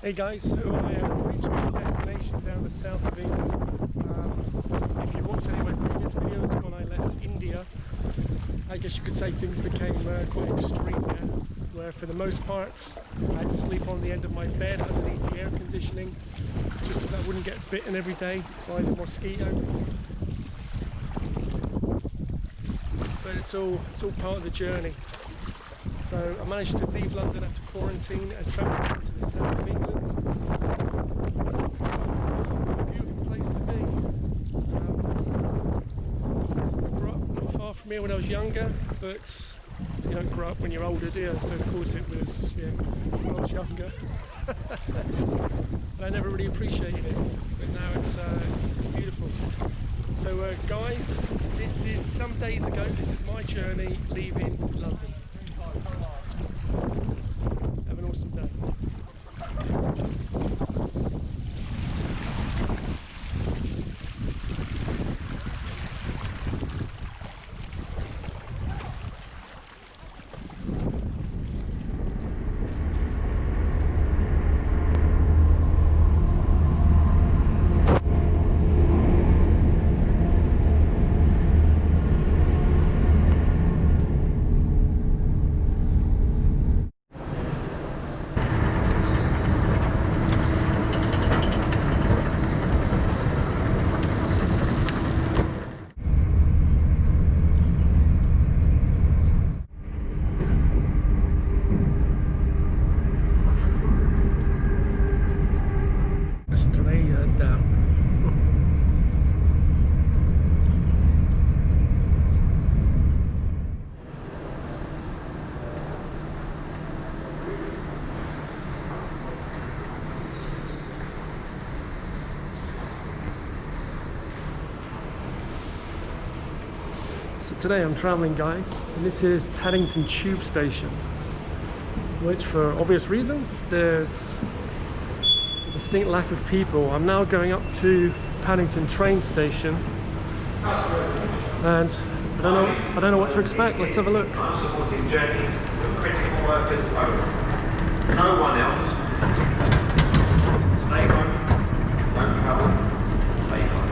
Hey guys, so I have reached my destination down the south of England. If you watched any of my previous videos when I left India, I guess you could say things became quite extreme there, where for the most part I had to sleep on the end of my bed underneath the air conditioning just so that I wouldn't get bitten every day by the mosquitoes. But it's all part of the journey. So I managed to leave London after quarantine and travel down to the south of England. It's a beautiful place to be. I grew up not far from here when I was younger, but you don't grow up when you're older, do you? So of course it was, when I was younger. And I never really appreciated it, but now it's beautiful. So guys, this is some days ago, this is my journey leaving London. Have an awesome day. Today I'm travelling, guys, and this is Paddington Tube Station, which for obvious reasons there's a distinct lack of people. I'm now going up to Paddington train station and I don't know what to expect. Let's have a look. Supporting journeys for critical workers only. No one else. Stay home, don't travel, stay home.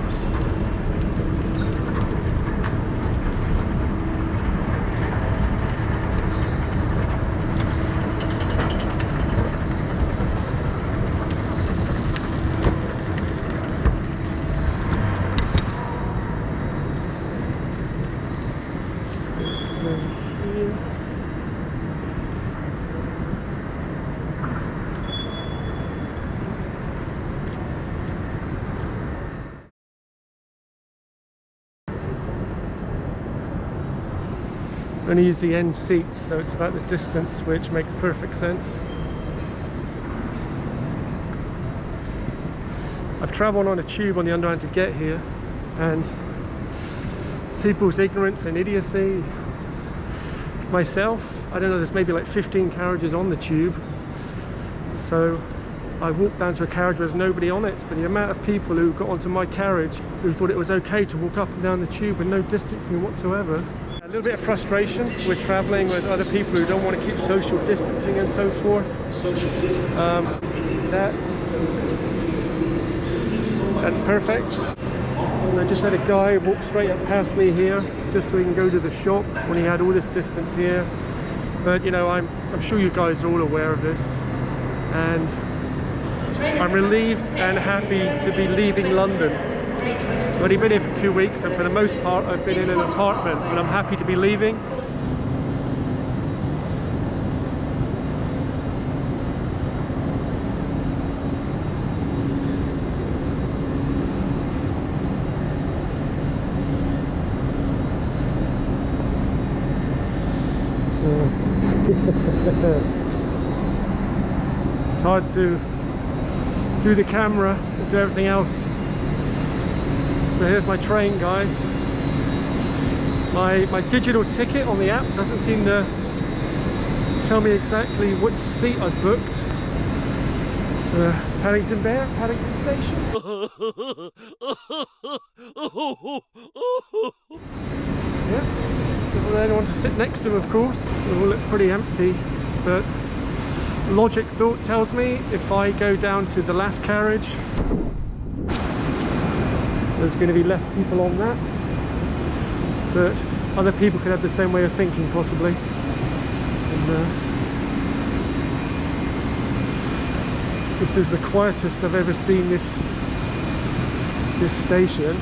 I'm going to use the end seats, so it's about the distance, which makes perfect sense. I've travelled on a tube on the Underground to get here, and people's ignorance and idiocy. Myself, I don't know, there's maybe like 15 carriages on the tube, so I walked down to a carriage where there's nobody on it, but the amount of people who got onto my carriage who thought it was okay to walk up and down the tube with no distancing whatsoever. A little bit of frustration. We're travelling with other people who don't want to keep social distancing and so forth. That's perfect. And I just had a guy walk straight up past me here just so he can go to the shop when he had all this distance here. But you know, I'm sure you guys are all aware of this, and I'm relieved and happy to be leaving London. I've only been here for 2 weeks, and for the most part I've been in an apartment, but I'm happy to be leaving. It's hard to do the camera and do everything else. So here's my train, guys. My digital ticket on the app doesn't seem to tell me exactly which seat I've booked. So Paddington Bear, Paddington Station. Yeah. There's anyone to sit next to, of course. It will look pretty empty, but logic thought tells me if I go down to the last carriage, there's going to be less people on that, but other people could have the same way of thinking possibly. And, this is the quietest I've ever seen this station.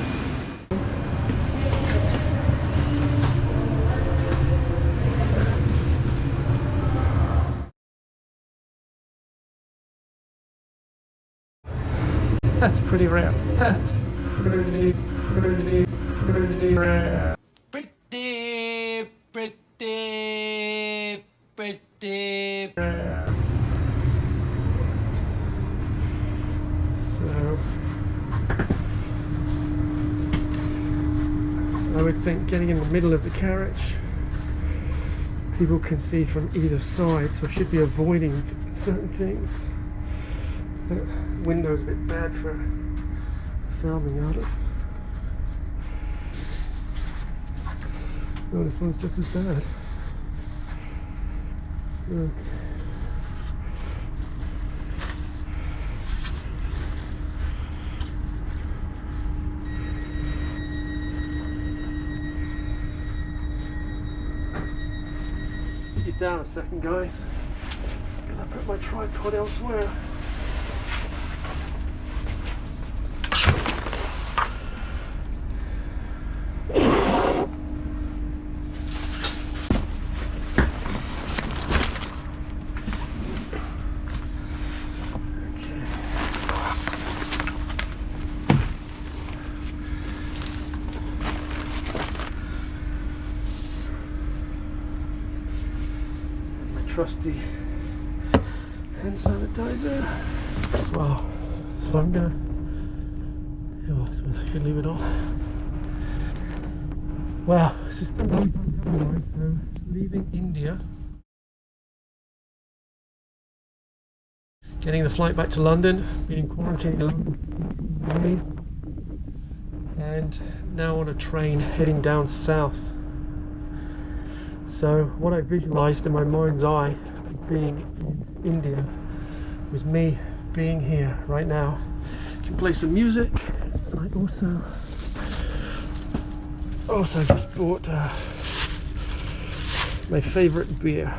That's pretty rare. That's pretty rare. Pretty rare. So I would think getting in the middle of the carriage, people can see from either side, so I should be avoiding certain things. That window's a bit bad for filming out of. Oh, this one's just as bad. Look. Put you down a second, guys, because I put my tripod elsewhere. Trusty hand sanitizer. Wow, so I'm gonna, oh, I suppose I should leave it on. Wow, this is so leaving India, getting the flight back to London, being quarantined in London, and now on a train heading down south. So what I visualized in my mind's eye being in India was me being here right now. I can play some music. I also just bought my favorite beer.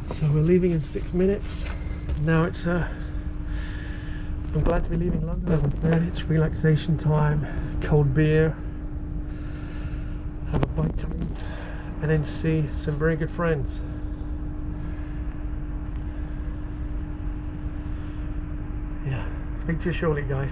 So we're leaving in 6 minutes. Now it's I'm glad to be leaving London, as I said. It's relaxation time, cold beer, have a bite to eat, and then see some very good friends. Yeah, speak to you shortly, guys.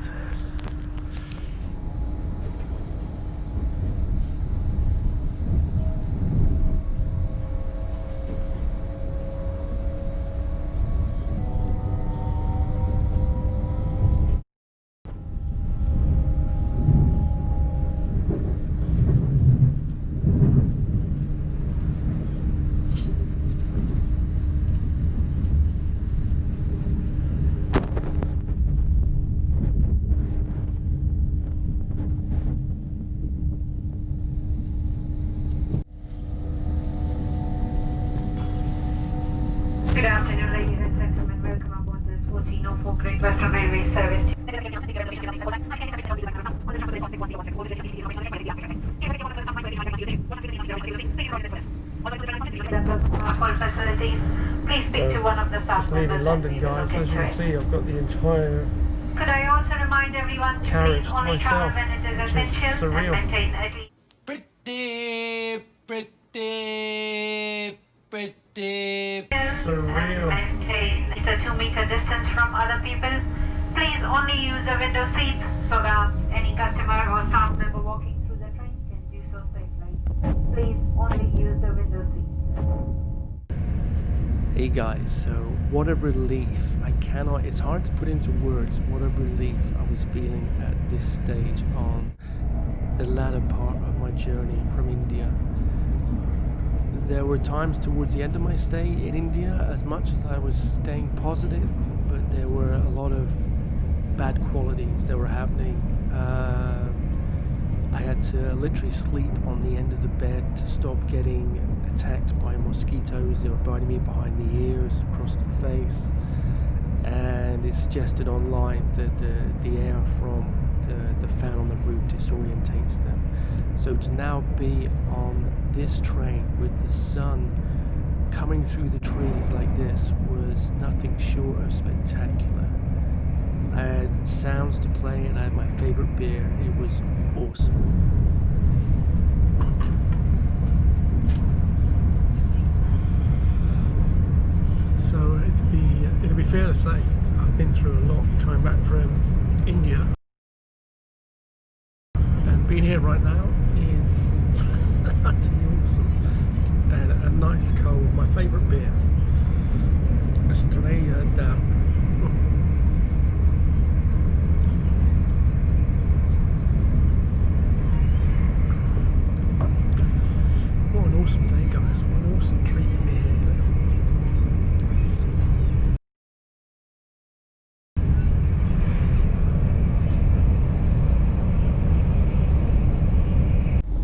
Good afternoon, ladies and gentlemen. Welcome aboard this 1404 Great Western Railway service. For facilities, please speak to one of the staff just leaving London, guys. As you can see, I've got the entire Could I also remind everyone to carriage please to only myself, travel when it is which is essential and surreal. maintain at least Surreal. maintain at least a 2-meter distance from other people. Please only use the window seats so that any customer or staff member walking through the train can do so safely. Please only use the window seats. Hey guys, so what a relief. It's hard to put into words what a relief I was feeling at this stage on the latter part of my journey from India. There were times towards the end of my stay in India, as much as I was staying positive, but there were a lot of bad qualities that were happening. I had to literally sleep on the end of the bed to stop getting attacked by mosquitoes. They were biting me behind the ears, across the face, and it suggested online that the air from the fan on the roof disorientates them. So to now be on this train with the sun coming through the trees like this was nothing short of spectacular. I had sounds to play and I had my favorite beer. It was awesome. So it'd be fair to say I've been through a lot coming back from India, and being here right now is utterly awesome. And a nice cold, my favourite beer, Estrella down. What an awesome day, guys! What an awesome treat for me here.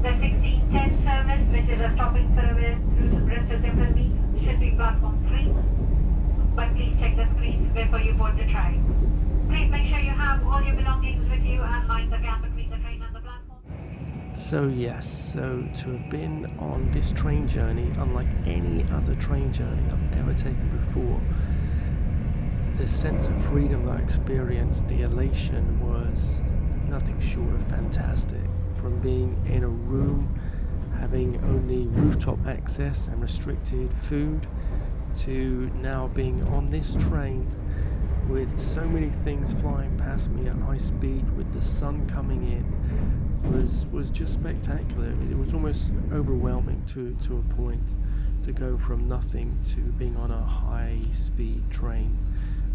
The 1610 service, which is a stopping service through the Bristol Temple Meet, should be platform 3. But please check the screens before you board the train. Please make sure you have all your belongings with you and mind the gap between the train and the platform. So yes, so to have been on this train journey, unlike any other train journey I've ever taken before, the sense of freedom that I experienced, the elation was nothing short of fantastic. From being in a room, having only rooftop access and restricted food, to now being on this train with so many things flying past me at high speed, with the sun coming in, was just spectacular. It was almost overwhelming to a point, to go from nothing to being on a high speed train,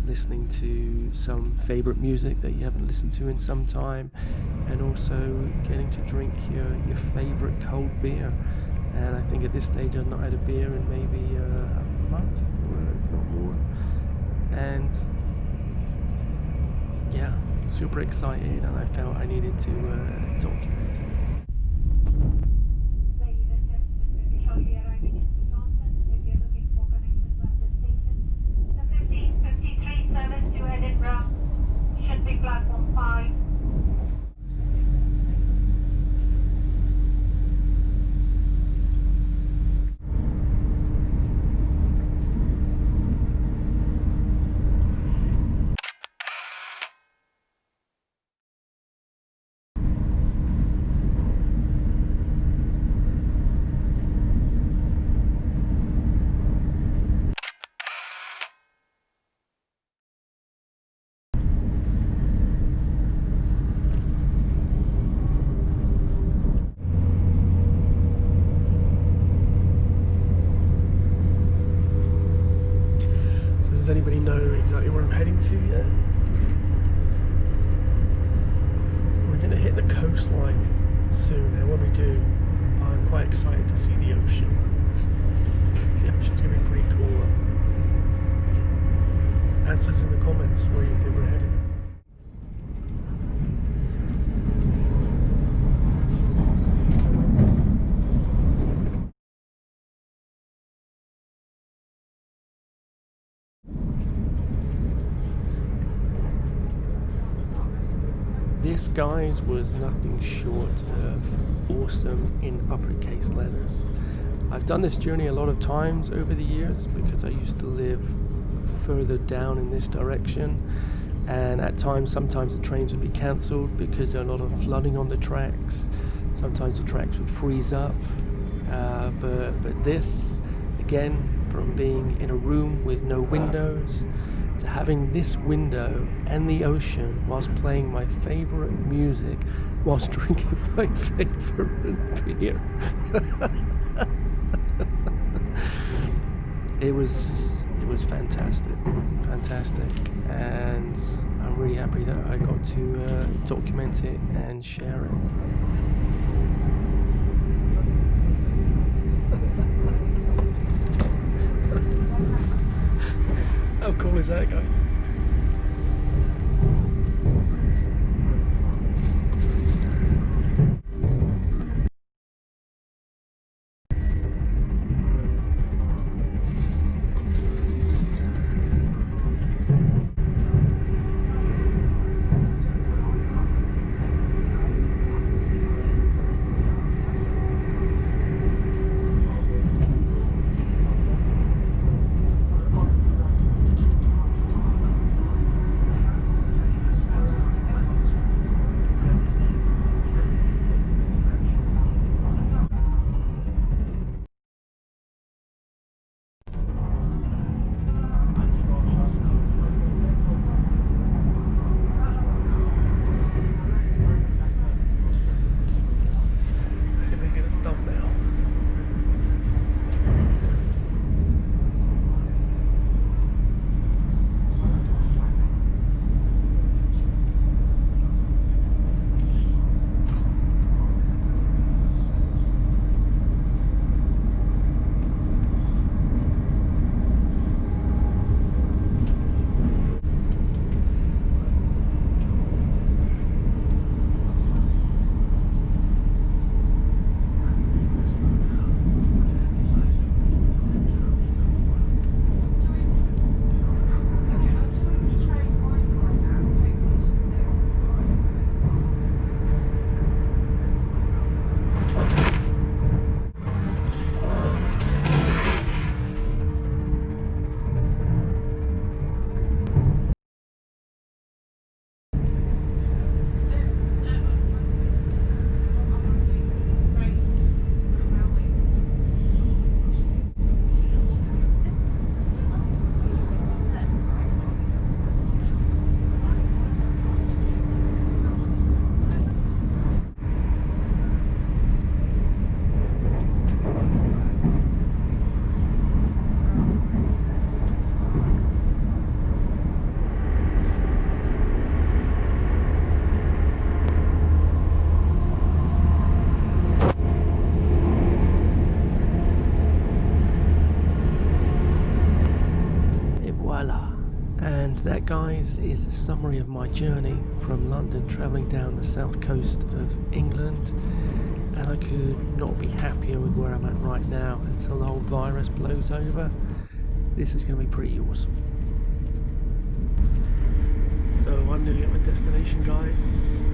listening to some favorite music that you haven't listened to in some time, and also getting to drink your favorite cold beer. And I think at this stage I've not had a beer in maybe a month, or if not more. And yeah, super excited, and I felt I needed to document it. Ladies and gentlemen, we'll be shortly arriving in Wisconsin. If you're looking for connections at this station, the 1553 service to Edinburgh should be platform 5. Does anybody know exactly where I'm heading to yet? We're going to hit the coastline soon, and when we do, I'm quite excited to see the ocean. The ocean's going to be pretty cool. Answers in the comments where you think we're heading. This, guys, was nothing short of awesome in uppercase letters. I've done this journey a lot of times over the years because I used to live further down in this direction, and at times, sometimes the trains would be cancelled because there are a lot of flooding on the tracks. Sometimes the tracks would freeze up, but this, again, from being in a room with no windows to having this window and the ocean whilst playing my favorite music whilst drinking my favorite beer. It was fantastic, and I'm really happy that I got to document it and share it. that, guys. And that, guys, is the summary of my journey from London, travelling down the south coast of England. And I could not be happier with where I'm at right now until the whole virus blows over. This is going to be pretty awesome. So I'm nearly at my destination, guys.